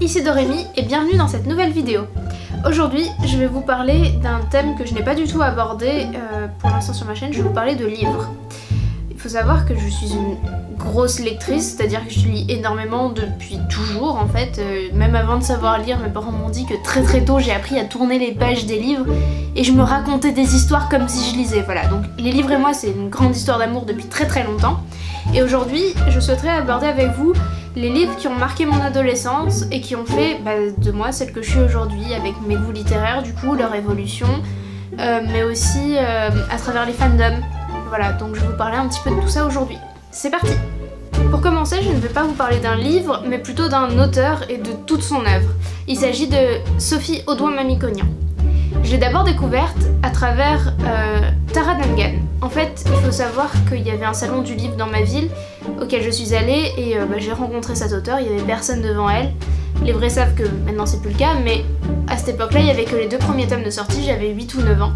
ici Dorémy et bienvenue dans cette nouvelle vidéo. Aujourd'hui, je vais vous parler d'un thème que je n'ai pas du tout abordé pour l'instant sur ma chaîne, je vais vous parler de livres. Il faut savoir que je suis une grosse lectrice, c'est-à-dire que je lis énormément depuis toujours en fait. Même avant de savoir lire, mes parents m'ont dit que très tôt j'ai appris à tourner les pages des livres et je me racontais des histoires comme si je lisais. Voilà, donc les livres et moi c'est une grande histoire d'amour depuis très longtemps. Et aujourd'hui, je souhaiterais aborder avec vous les livres qui ont marqué mon adolescence et qui ont fait de moi celle que je suis aujourd'hui avec mes goûts littéraires, du coup leur évolution, mais aussi à travers les fandoms. Voilà, donc je vais vous parler un petit peu de tout ça aujourd'hui. C'est parti! Pour commencer, je ne vais pas vous parler d'un livre, mais plutôt d'un auteur et de toute son œuvre. Il s'agit de Sophie Audouin-Mamikonian. Je l'ai d'abord découverte à travers Tara Duncan. En fait, il faut savoir qu'il y avait un salon du livre dans ma ville auquel je suis allée et j'ai rencontré cet auteur, il n'y avait personne devant elle. Les vrais savent que maintenant c'est plus le cas, mais à cette époque-là, il n'y avait que les 2 premiers tomes de sortie, j'avais 8 ou 9 ans.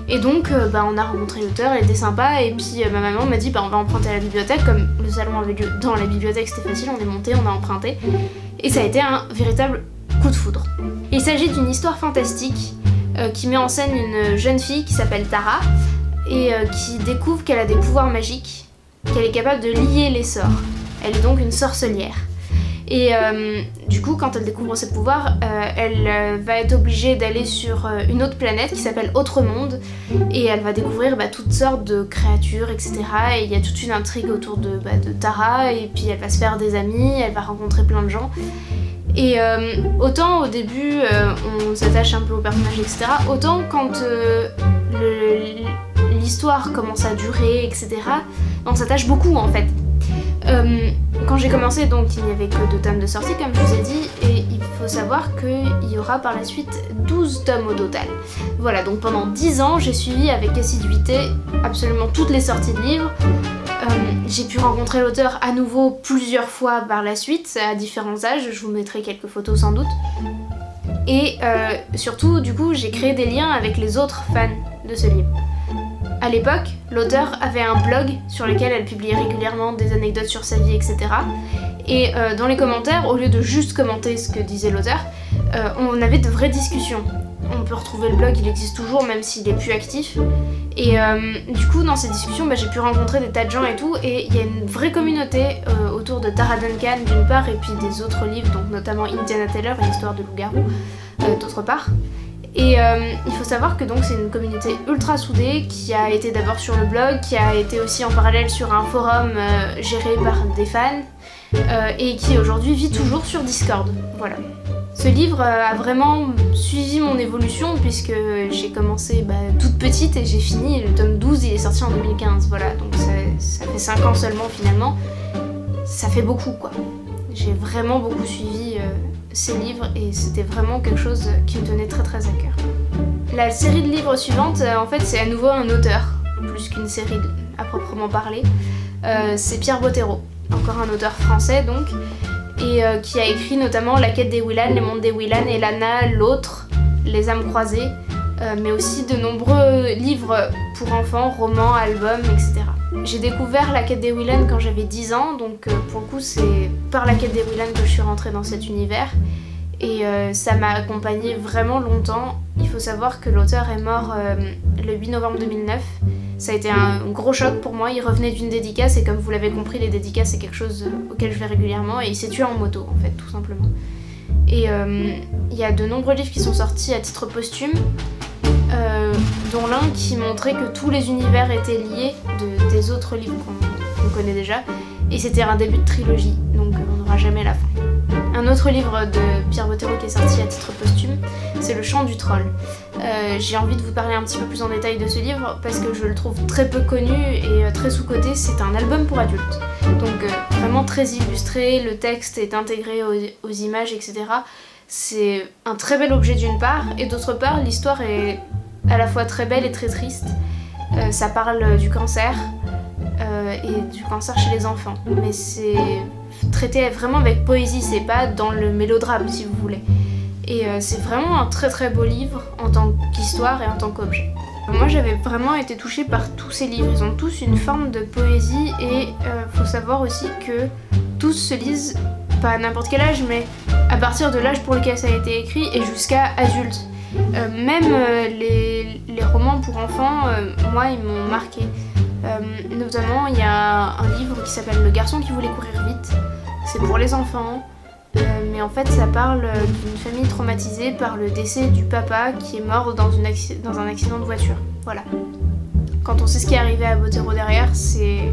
Et donc on a rencontré l'auteur, elle était sympa, et puis ma maman m'a dit on va emprunter à la bibliothèque, comme le salon avait lieu dans la bibliothèque, c'était facile, on est monté, on a emprunté, et ça a été un véritable coup de foudre. Il s'agit d'une histoire fantastique qui met en scène une jeune fille qui s'appelle Tara, et qui découvre qu'elle a des pouvoirs magiques, qu'elle est capable de lier les sorts. Elle est donc une sorcelière. Et du coup, quand elle découvre ses pouvoirs, elle va être obligée d'aller sur une autre planète qui s'appelle Autre Monde, et elle va découvrir toutes sortes de créatures, etc. Et il y a toute une intrigue autour de Tara, et puis elle va se faire des amis, elle va rencontrer plein de gens. Et autant au début on s'attache un peu au personnage, etc. Autant quand l'histoire commence à durer, etc. on s'attache beaucoup en fait. Quand j'ai commencé, donc il n'y avait que 2 tomes de sortie comme je vous ai dit, et il faut savoir qu'il y aura par la suite 12 tomes au total. Voilà, donc pendant 10 ans j'ai suivi avec assiduité absolument toutes les sorties de livres. J'ai pu rencontrer l'auteur à nouveau plusieurs fois par la suite, à différents âges, je vous mettrai quelques photos sans doute. Et surtout, du coup, j'ai créé des liens avec les autres fans de ce livre. À l'époque, l'auteur avait un blog sur lequel elle publiait régulièrement des anecdotes sur sa vie, etc. Et dans les commentaires, au lieu de juste commenter ce que disait l'auteur, on avait de vraies discussions. On peut retrouver le blog, il existe toujours, même s'il est plus actif. Et du coup, dans ces discussions, j'ai pu rencontrer des tas de gens et tout, et il y a une vraie communauté autour de Tara Duncan d'une part, et puis des autres livres, donc notamment Indiana Taylor et l'histoire de loup-garou d'autre part. Et il faut savoir que donc c'est une communauté ultra soudée qui a été d'abord sur le blog, qui a été aussi en parallèle sur un forum géré par des fans et qui aujourd'hui vit toujours sur Discord. Voilà. Ce livre a vraiment suivi mon évolution puisque j'ai commencé toute petite et j'ai fini, le tome 12 il est sorti en 2015, voilà, donc ça fait 5 ans seulement finalement, ça fait beaucoup quoi. J'ai vraiment beaucoup suivi ces livres et c'était vraiment quelque chose qui me tenait très à cœur. La série de livres suivante, en fait c'est à nouveau un auteur, plus qu'une série à proprement parler, c'est Pierre Bottero, encore un auteur français donc, et qui a écrit notamment La quête des Willan, Les mondes des Willan, Elana, L'autre, Les âmes croisées, mais aussi de nombreux livres pour enfants, romans, albums, etc. J'ai découvert La quête des Willan quand j'avais 10 ans, donc pour le coup c'est par La quête des Willan que je suis rentrée dans cet univers, et ça m'a accompagnée vraiment longtemps. Il faut savoir que l'auteur est mort le 8 novembre 2009. Ça a été un gros choc pour moi, il revenait d'une dédicace et comme vous l'avez compris, les dédicaces c'est quelque chose auquel je vais régulièrement et il s'est tué en moto en fait, tout simplement. Et il y a de nombreux livres qui sont sortis à titre posthume, dont l'un qui montrait que tous les univers étaient liés des autres livres qu'on connaît déjà, et c'était un début de trilogie, donc on n'aura jamais la fin. Un autre livre de Pierre Bottero qui est sorti à titre posthume, c'est Le chant du troll. J'ai envie de vous parler un petit peu plus en détail de ce livre parce que je le trouve très peu connu et très sous-coté. C'est un album pour adultes, donc vraiment très illustré, le texte est intégré aux images, etc. C'est un très bel objet d'une part, et d'autre part l'histoire est à la fois très belle et très triste. Ça parle du cancer et du cancer chez les enfants, mais c'est traité vraiment avec poésie, c'est pas dans le mélodrame si vous voulez. Et c'est vraiment un très beau livre en tant qu'histoire et en tant qu'objet. Moi j'avais vraiment été touchée par tous ces livres, ils ont tous une forme de poésie et faut savoir aussi que tous se lisent, pas à n'importe quel âge, mais à partir de l'âge pour lequel ça a été écrit et jusqu'à adulte. Même les romans pour enfants, moi, ils m'ont marqué. Notamment, il y a un livre qui s'appelle Le garçon qui voulait courir vite. C'est pour les enfants, mais en fait, ça parle d'une famille traumatisée par le décès du papa qui est mort dans un accident de voiture. Voilà. Quand on sait ce qui est arrivé à Botero derrière, c'est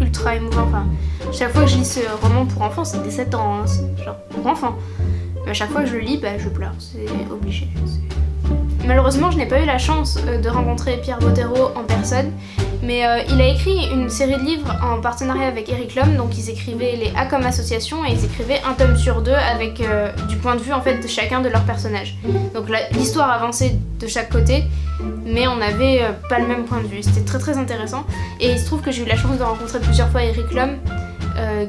ultra émouvant. Enfin, chaque fois que je lis ce roman pour enfants, c'est des 7 ans, hein, c'est genre pour enfants. Mais à chaque fois que je le lis, je pleure, c'est obligé. Malheureusement, je n'ai pas eu la chance de rencontrer Pierre Botero en personne, mais il a écrit une série de livres en partenariat avec Eric Lhomme, donc ils écrivaient les A comme association et ils écrivaient un tome sur 2 avec du point de vue en fait de chacun de leurs personnages. Donc l'histoire avançait de chaque côté, mais on n'avait pas le même point de vue. C'était très très intéressant et il se trouve que j'ai eu la chance de rencontrer plusieurs fois Eric Lhomme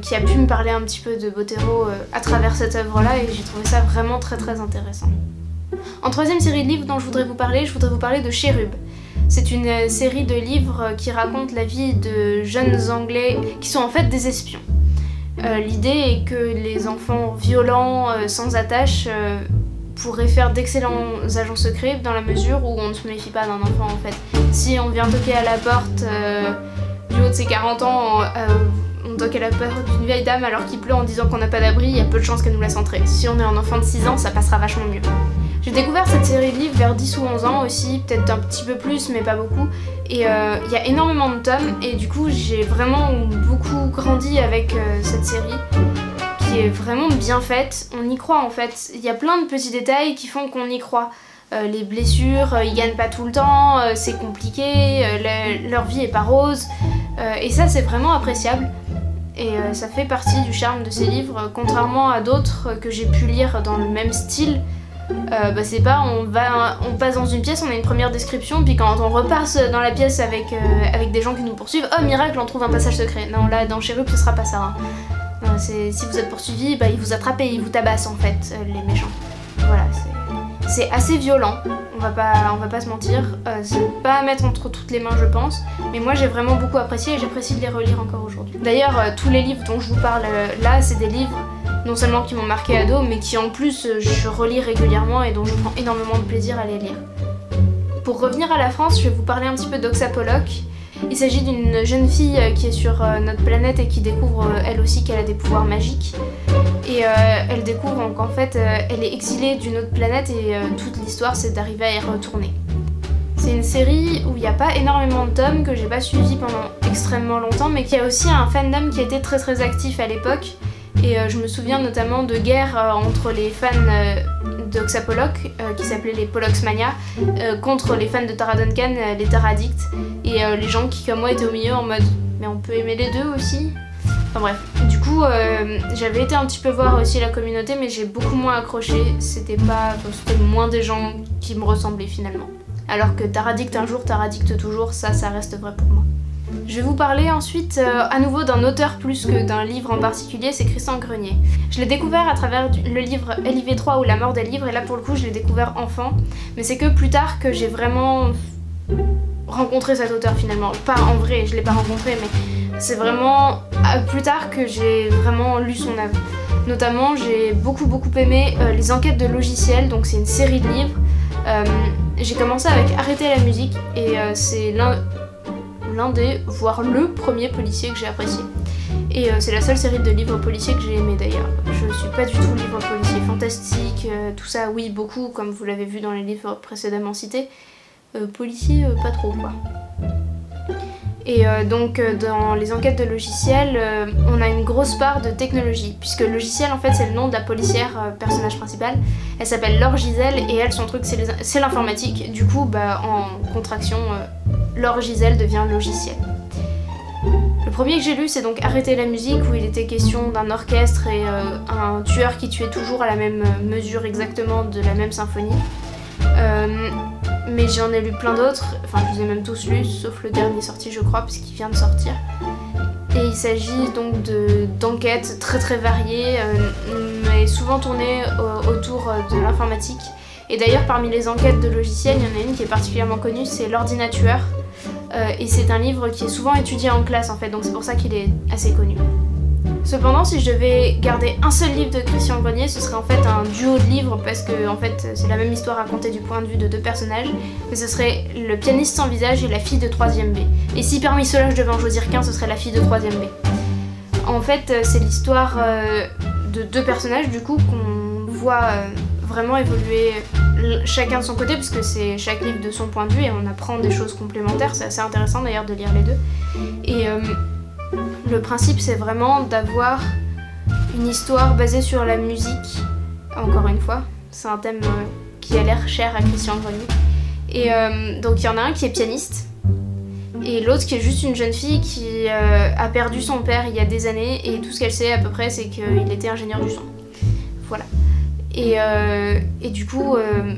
qui a pu me parler un petit peu de Botero à travers cette œuvre-là et j'ai trouvé ça vraiment très très intéressant. En troisième série de livres dont je voudrais vous parler de Chérub. C'est une série de livres qui raconte la vie de jeunes Anglais qui sont en fait des espions. L'idée est que les enfants violents, sans attache, pourraient faire d'excellents agents secrets dans la mesure où on ne se méfie pas d'un enfant en fait. Si on vient toquer à la porte du haut de ses 40 ans, on toque à la porte d'une vieille dame alors qu'il pleut en disant qu'on n'a pas d'abri, il y a peu de chances qu'elle nous laisse entrer. Si on est un enfant de 6 ans, ça passera vachement mieux. J'ai découvert cette série de livres vers 10 ou 11 ans aussi, peut-être un petit peu plus mais pas beaucoup. Et il y a énormément de tomes et du coup j'ai vraiment beaucoup grandi avec cette série qui est vraiment bien faite. On y croit en fait. Il y a plein de petits détails qui font qu'on y croit. Les blessures, ils gagnent pas tout le temps, c'est compliqué, leur vie est pas rose. Et ça c'est vraiment appréciable. Et ça fait partie du charme de ces livres, contrairement à d'autres que j'ai pu lire dans le même style. C'est pas on passe dans une pièce, on a une première description, puis quand on repasse dans la pièce avec des gens qui nous poursuivent, oh miracle, on trouve un passage secret. Non, là dans Chérub ce sera pas ça. Hein. Si vous êtes poursuivi, ils vous attrapent et ils vous tabassent en fait, les méchants. Voilà, c'est assez violent, on va pas se mentir. C'est pas à mettre entre toutes les mains je pense, mais moi j'ai vraiment beaucoup apprécié et j'apprécie de les relire encore aujourd'hui. D'ailleurs tous les livres dont je vous parle là, c'est des livres non seulement qui m'ont marqué ado, mais qui en plus je relis régulièrement et dont je prends énormément de plaisir à les lire. Pour revenir à la France, je vais vous parler un petit peu d'Oxa Pollock. Il s'agit d'une jeune fille qui est sur notre planète et qui découvre elle aussi qu'elle a des pouvoirs magiques. Et elle découvre qu'en fait elle est exilée d'une autre planète et toute l'histoire c'est d'arriver à y retourner. C'est une série où il n'y a pas énormément de tomes, que j'ai pas suivi pendant extrêmement longtemps, mais qui a aussi un fandom qui était très très actif à l'époque. Et je me souviens notamment de guerres entre les fans d'Oxa Pollock, qui s'appelaient les Pollocksmania, contre les fans de Tara Duncan, les Tara-addicts, et les gens qui comme moi étaient au milieu en mode mais on peut aimer les deux aussi. Enfin bref, du coup j'avais été un petit peu voir aussi la communauté, mais j'ai beaucoup moins accroché, c'était moins des gens qui me ressemblaient finalement. Alors que Tara-addict un jour, Tara-addict toujours, ça reste vrai pour moi. Je vais vous parler ensuite à nouveau d'un auteur plus que d'un livre en particulier, c'est Christian Grenier. Je l'ai découvert à travers le livre LIV3 ou La mort des livres, et là pour le coup je l'ai découvert enfant, mais c'est que plus tard que j'ai vraiment rencontré cet auteur finalement. Pas en vrai, je l'ai pas rencontré, mais c'est vraiment plus tard que j'ai vraiment lu son œuvre. Notamment j'ai beaucoup aimé Les enquêtes de logiciels, donc c'est une série de livres. J'ai commencé avec Arrêtez la musique et c'est l'un des, voire le premier policier que j'ai apprécié. Et c'est la seule série de livres policiers que j'ai aimé d'ailleurs. Je suis pas du tout livre policier fantastique, tout ça oui beaucoup comme vous l'avez vu dans les livres précédemment cités. Policier pas trop quoi. Et donc dans les enquêtes de logiciels, on a une grosse part de technologie, puisque logiciel en fait c'est le nom de la policière personnage principal. Elle s'appelle Laure Giselle et elle son truc c'est l'informatique. Du coup en contraction Laure Giselle devient logiciel. Le premier que j'ai lu c'est donc Arrêtez la musique, où il était question d'un orchestre et un tueur qui tuait toujours à la même mesure exactement de la même symphonie. Mais j'en ai lu plein d'autres, enfin je les ai même tous lus, sauf le dernier sorti je crois, puisqu'il vient de sortir. Et il s'agit donc d'enquêtes très variées, mais souvent tournées autour de l'informatique. Et d'ailleurs parmi les enquêtes de logiciels, il y en a une qui est particulièrement connue, c'est L'Ordinatueur. Et c'est un livre qui est souvent étudié en classe en fait, donc c'est pour ça qu'il est assez connu. Cependant, si je devais garder un seul livre de Christian Grenier, ce serait en fait un duo de livres parce que en fait c'est la même histoire racontée du point de vue de 2 personnages, mais ce serait Le pianiste sans visage et La fille de 3ème B. Et si parmi ceux-là je devais en choisir qu'un, ce serait La fille de 3ème B. En fait, c'est l'histoire de 2 personnages du coup qu'on voit vraiment évoluer chacun de son côté, parce que c'est chaque livre de son point de vue et on apprend des choses complémentaires. C'est assez intéressant d'ailleurs de lire les deux. Et le principe, c'est vraiment d'avoir une histoire basée sur la musique, encore une fois. C'est un thème qui a l'air cher à Christian Grenier. Et donc il y en a un qui est pianiste, et l'autre qui est juste une jeune fille qui a perdu son père il y a des années, et tout ce qu'elle sait à peu près, c'est qu'il était ingénieur du son. Voilà. Et du coup,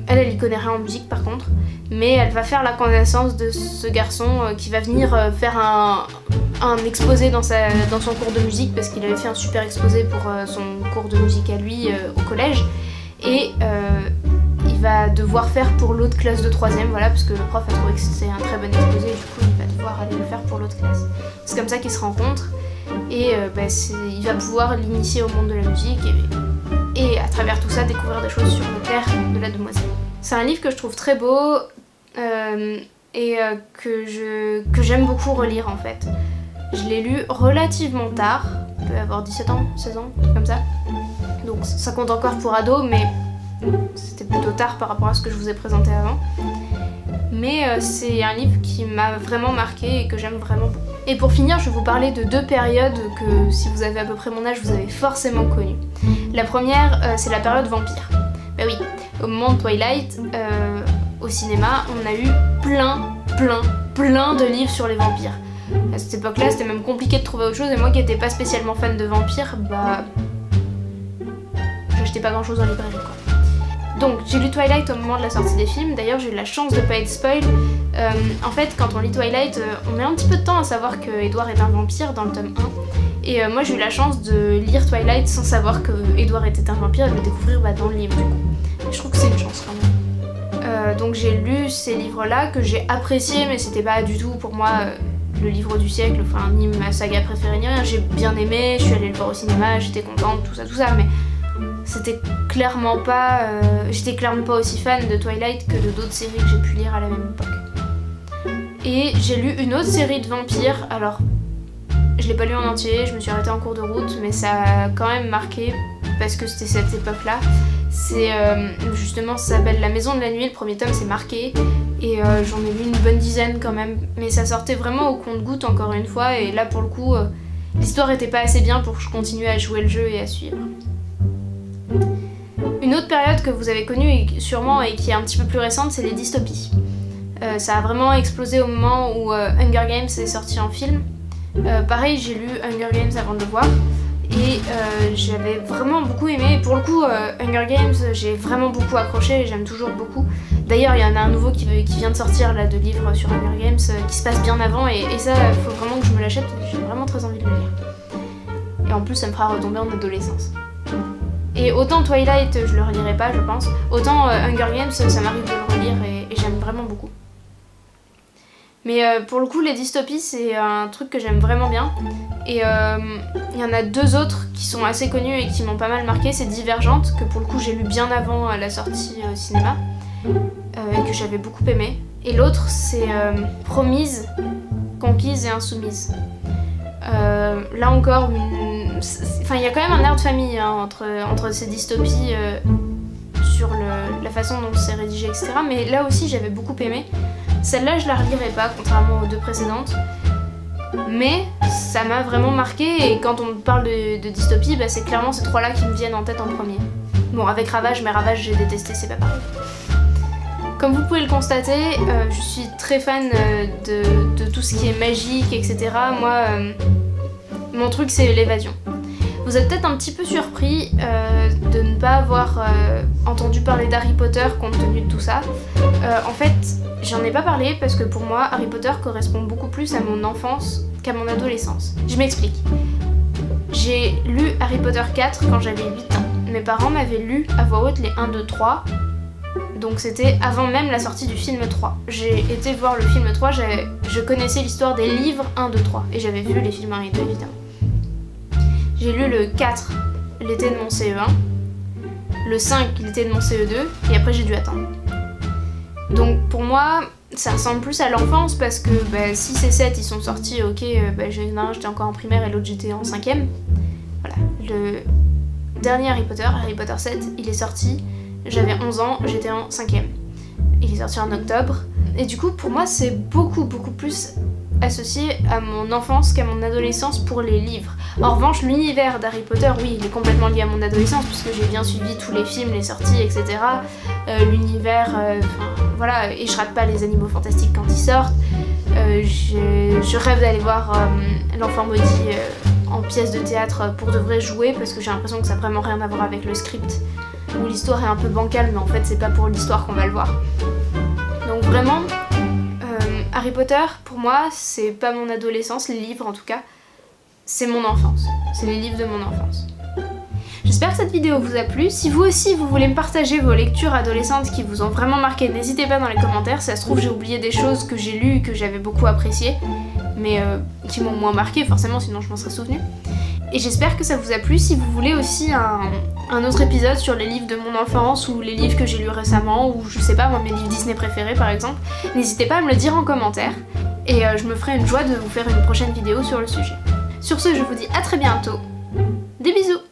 elle y connaît rien en musique par contre, mais elle va faire la connaissance de ce garçon qui va venir faire un exposé dans son cours de musique, parce qu'il avait fait un super exposé pour son cours de musique à lui au collège, et il va devoir faire pour l'autre classe de 3ème, voilà, parce que le prof a trouvé que c'était un très bon exposé, et du coup il va devoir aller le faire pour l'autre classe. C'est comme ça qu'ils se rencontrent, et il va pouvoir l'initier au monde de la musique, et à travers tout ça découvrir des choses sur le père de la demoiselle. C'est un livre que je trouve très beau et que j'aime beaucoup relire en fait. Je l'ai lu relativement tard, je peux avoir 17 ans, 16 ans, comme ça. Donc ça compte encore pour ado, mais c'était plutôt tard par rapport à ce que je vous ai présenté avant. Mais c'est un livre qui m'a vraiment marqué et que j'aime vraiment beaucoup. Et pour finir, je vais vous parler de 2 périodes que, si vous avez à peu près mon âge, vous avez forcément connues. La première, c'est la période vampire. Ben oui, au moment de Twilight, au cinéma, on a eu plein de livres sur les vampires. À cette époque-là, c'était même compliqué de trouver autre chose, et moi qui n'étais pas spécialement fan de vampires, bah... j'achetais pas grand-chose en librairie, quoi. Donc, j'ai lu Twilight au moment de la sortie des films. D'ailleurs, j'ai eu la chance de pas être spoil. En fait, quand on lit Twilight, on met un petit peu de temps à savoir que Edward est un vampire dans le tome 1. Et moi, j'ai eu la chance de lire Twilight sans savoir que Edward était un vampire et de le découvrir dans le livre, du coup. Et je trouve que c'est une chance, quand même. Donc, j'ai lu ces livres-là que j'ai appréciés, mais c'était pas du tout, pour moi, le livre du siècle, enfin, ni ma saga préférée, ni rien. J'ai bien aimé, je suis allée le voir au cinéma, j'étais contente, tout ça, mais... c'était clairement pas... j'étais clairement pas aussi fan de Twilight que de d'autres séries que j'ai pu lire à la même époque. Et j'ai lu une autre série de vampires, alors je l'ai pas lu en entier, je me suis arrêtée en cours de route, mais ça a quand même marqué parce que c'était cette époque-là. C'est justement, ça s'appelle La Maison de la Nuit, le premier tome c'est marqué, et j'en ai lu une bonne dizaine quand même, mais ça sortait vraiment au compte-gouttes encore une fois, et là pour le coup, l'histoire était pas assez bien pour que je continue à jouer le jeu et à suivre. Une autre période que vous avez connue sûrement et qui est un petit peu plus récente, c'est les dystopies. Ça a vraiment explosé au moment où Hunger Games est sorti en film. Pareil, j'ai lu Hunger Games avant de le voir et j'avais vraiment beaucoup aimé. Et pour le coup, Hunger Games, j'ai vraiment beaucoup accroché et j'aime toujours beaucoup. D'ailleurs, il y en a un nouveau qui vient de sortir là, de livres sur Hunger Games qui se passe bien avant, et ça, il faut vraiment que je me l'achète, j'ai vraiment très envie de le lire. Et en plus, ça me fera retomber en adolescence. Et autant Twilight, je le relirai pas, je pense, autant Hunger Games, ça m'arrive de le relire et j'aime vraiment beaucoup. Mais pour le coup, les dystopies, c'est un truc que j'aime vraiment bien. Et il y en a 2 autres qui sont assez connus et qui m'ont pas mal marqué. C'est Divergente, que pour le coup j'ai lu bien avant la sortie au cinéma, et que j'avais beaucoup aimé. Et l'autre, c'est Promise, Conquise et Insoumise. Là encore, il y a quand même un air de famille hein, entre ces dystopies sur la façon dont c'est rédigé, etc. Mais là aussi, j'avais beaucoup aimé. Celle-là, je la relirai pas, contrairement aux 2 précédentes. Mais ça m'a vraiment marqué, et quand on parle de dystopie, bah, c'est clairement ces 3-là qui me viennent en tête en premier. Bon, avec Ravage, mais Ravage, j'ai détesté, c'est pas pareil. Comme vous pouvez le constater, je suis très fan de tout ce qui est magique, etc. Moi, mon truc, c'est l'évasion. Vous êtes peut-être un petit peu surpris de ne pas avoir entendu parler d'Harry Potter compte tenu de tout ça. En fait, j'en ai pas parlé parce que pour moi, Harry Potter correspond beaucoup plus à mon enfance qu'à mon adolescence. Je m'explique. J'ai lu Harry Potter 4 quand j'avais 8 ans. Mes parents m'avaient lu à voix haute les 1, 2, 3. Donc c'était avant même la sortie du film 3. J'ai été voir le film 3, je connaissais l'histoire des livres 1, 2, 3. Et j'avais vu les films 1 et 2 évidemment. J'ai lu le 4 l'été de mon CE1, le 5 l'été de mon CE2, et après j'ai dû attendre. Donc pour moi, ça ressemble plus à l'enfance parce que 6 et 7 ils sont sortis, ok, j'étais encore en primaire et l'autre j'étais en 5ème. Voilà, le dernier Harry Potter 7, il est sorti, j'avais 11 ans, j'étais en 5ème. Il est sorti en octobre, et du coup pour moi c'est beaucoup plus associé à mon enfance qu'à mon adolescence pour les livres. En revanche, l'univers d'Harry Potter, oui, il est complètement lié à mon adolescence puisque j'ai bien suivi tous les films, les sorties, etc. L'univers, voilà, et je rate pas les animaux fantastiques quand ils sortent. Je rêve d'aller voir l'enfant maudit en pièce de théâtre pour de vrai jouer parce que j'ai l'impression que ça n'a vraiment rien à voir avec le script où l'histoire est un peu bancale, mais en fait c'est pas pour l'histoire qu'on va le voir. Donc vraiment, Harry Potter, pour moi, c'est pas mon adolescence, les livres en tout cas, c'est mon enfance. C'est les livres de mon enfance. J'espère que cette vidéo vous a plu. Si vous aussi vous voulez me partager vos lectures adolescentes qui vous ont vraiment marqué, n'hésitez pas dans les commentaires. Si ça se trouve, j'ai oublié des choses que j'ai lues, que j'avais beaucoup appréciées, mais qui m'ont moins marqué forcément, sinon je m'en serais souvenue. Et j'espère que ça vous a plu. Si vous voulez aussi un autre épisode sur les livres de mon enfance ou les livres que j'ai lus récemment ou je sais pas, moi mes livres Disney préférés par exemple, n'hésitez pas à me le dire en commentaire et je me ferai une joie de vous faire une prochaine vidéo sur le sujet. Sur ce, je vous dis à très bientôt. Des bisous!